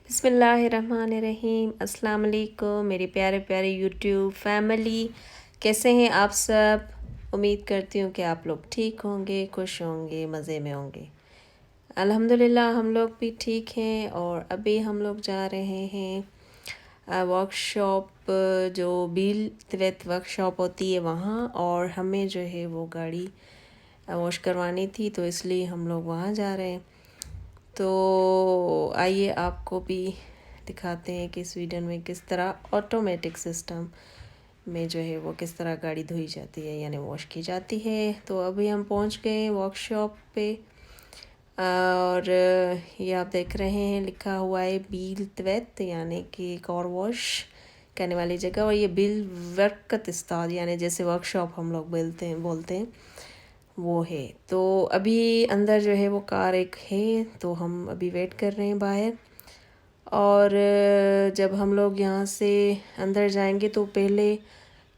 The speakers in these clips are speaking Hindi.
बिस्मिल्लाहिर्रहमानिर्रहीम। अस्सलाम वालेकुम मेरे प्यारे प्यारे यूट्यूब फैमिली, कैसे हैं आप सब। उम्मीद करती हूँ कि आप लोग ठीक होंगे, खुश होंगे, मज़े में होंगे। अल्हम्दुलिल्लाह हम लोग भी ठीक हैं। और अभी हम लोग जा रहे हैं वर्कशॉप, जो बील त्वेत वर्कशॉप होती है वहाँ, और हमें जो है वो गाड़ी वॉश करवानी थी, तो इसलिए हम लोग वहाँ जा रहे हैं। तो आइए आपको भी दिखाते हैं कि स्वीडन में किस तरह ऑटोमेटिक सिस्टम में जो है वो किस तरह गाड़ी धोई जाती है, यानी वॉश की जाती है। तो अभी हम पहुंच गए हैं वर्कशॉप पे, और ये आप देख रहे हैं लिखा हुआ है बील त्वेत, यानी कि कार वॉश करने वाली जगह। और ये बिल वर्कत इस्ताद, यानी जैसे वर्कशॉप हम लोग बोलते हैं वो है। तो अभी अंदर जो है वो कार एक है, तो हम अभी वेट कर रहे हैं बाहर। और जब हम लोग यहाँ से अंदर जाएंगे तो पहले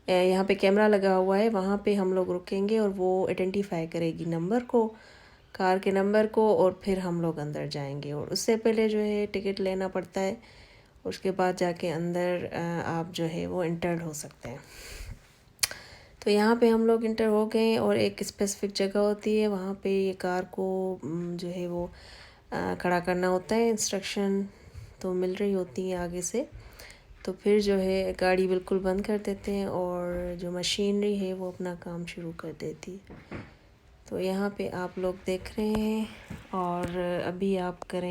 यहाँ पे कैमरा लगा हुआ है, वहाँ पे हम लोग रुकेंगे और वो आइडेंटिफाई करेगी नंबर को, कार के नंबर को, और फिर हम लोग अंदर जाएंगे। और उससे पहले जो है टिकट लेना पड़ता है, उसके बाद जाके अंदर आप जो है वो इंटर हो सकते हैं। तो यहाँ पे हम लोग इंटर हो गए, और एक स्पेसिफिक जगह होती है वहाँ पे ये कार को जो है वो खड़ा करना होता है। इंस्ट्रक्शन तो मिल रही होती है आगे से। तो फिर जो है गाड़ी बिल्कुल बंद कर देते हैं, और जो मशीनरी है वो अपना काम शुरू कर देती है। तो यहाँ पे आप लोग देख रहे हैं, और अभी आप करें।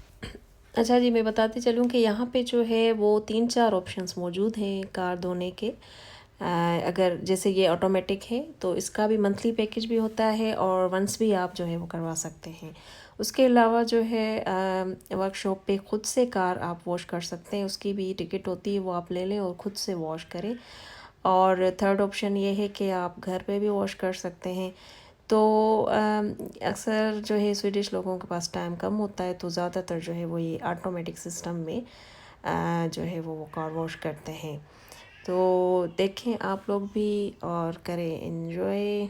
अच्छा जी, मैं बताती चलूँ कि यहाँ पे जो है वो 3-4 ऑप्शंस मौजूद हैं कार धोने के। अगर जैसे ये ऑटोमेटिक है तो इसका भी मंथली पैकेज भी होता है, और वंस भी आप जो है वो करवा सकते हैं। उसके अलावा जो है वर्कशॉप पे ख़ुद से कार आप वॉश कर सकते हैं, उसकी भी टिकट होती है, वो आप ले लें और ख़ुद से वॉश करें। और थर्ड ऑप्शन ये है कि आप घर पे भी वॉश कर सकते हैं। तो अक्सर जो है स्वीडिश लोगों के पास टाइम कम होता है, तो ज़्यादातर जो है वो ये ऑटोमेटिक सिस्टम में जो है वो कार वॉश करते हैं। तो देखें आप लोग भी और करें एंजॉय।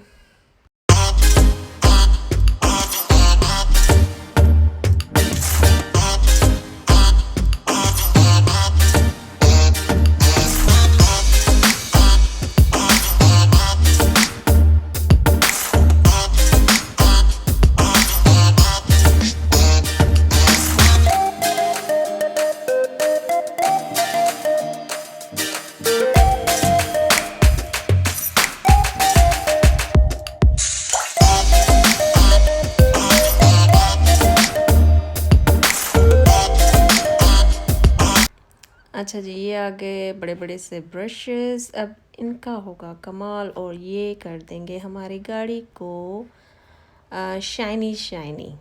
अच्छा जी, ये आ गए बड़े बड़े से ब्रशेस, अब इनका होगा कमाल, और ये कर देंगे हमारी गाड़ी को शाइनी शाइनी।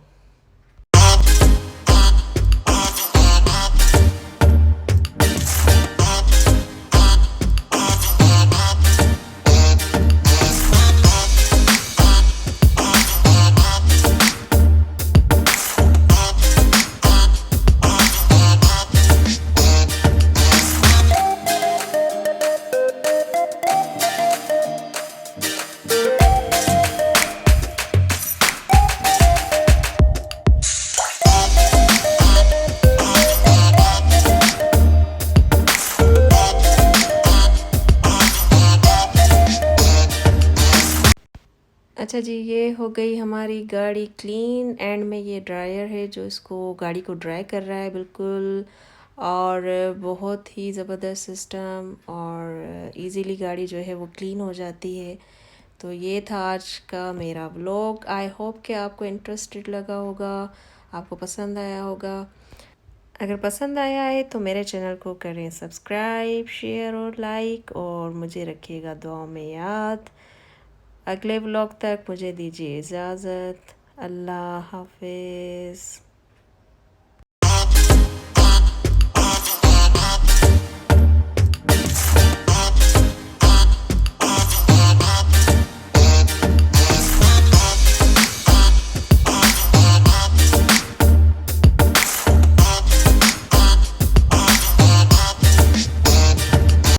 अच्छा जी, ये हो गई हमारी गाड़ी क्लीन। एंड में ये ड्रायर है जो इसको गाड़ी को ड्राई कर रहा है बिल्कुल, और बहुत ही ज़बरदस्त सिस्टम, और इजीली गाड़ी जो है वो क्लीन हो जाती है। तो ये था आज का मेरा व्लॉग। आई होप कि आपको इंटरेस्टेड लगा होगा, आपको पसंद आया होगा। अगर पसंद आया है तो मेरे चैनल को करें सब्सक्राइब, शेयर और लाइक, और मुझे रखिएगा दुआ में याद। अगले व्लॉग तक मुझे दीजिए इजाज़त। अल्लाह हाफिज़।